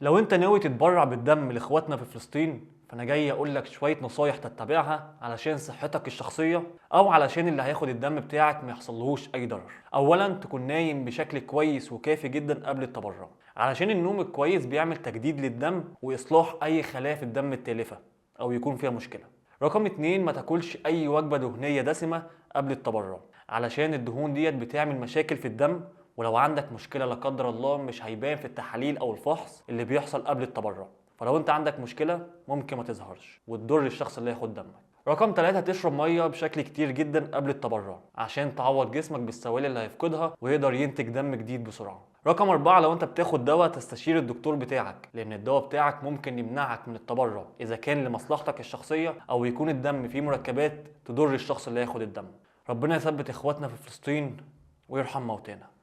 لو انت ناوي تتبرع بالدم لاخواتنا في فلسطين، فانا جاي اقول لك شويه نصايح تتبعها علشان صحتك الشخصيه او علشان اللي هياخد الدم بتاعك ما يحصلهوش اي ضرر. اولا، تكون نايم بشكل كويس وكافي جدا قبل التبرع، علشان النوم الكويس بيعمل تجديد للدم واصلاح اي خلايا في الدم التالفه او يكون فيها مشكله. رقم اتنين، ما تاكلش اي وجبه دهنيه دسمه قبل التبرع، علشان الدهون ديت بتعمل مشاكل في الدم، ولو عندك مشكله لا قدر الله مش هيبان في التحاليل او الفحص اللي بيحصل قبل التبرع. فلو انت عندك مشكله ممكن ما تظهرش وتضر الشخص اللي هياخد دمك. رقم 3، تشرب ميه بشكل كتير جدا قبل التبرع عشان تعوض جسمك بالسوائل اللي هيفقدها ويقدر ينتج دم جديد بسرعه. رقم 4، لو انت بتاخد دواء تستشير الدكتور بتاعك، لان الدواء بتاعك ممكن يمنعك من التبرع اذا كان لمصلحتك الشخصيه او يكون الدم فيه مركبات تضر الشخص اللي هياخد الدم. ربنا يثبت اخواتنا في فلسطين ويرحم موتانا.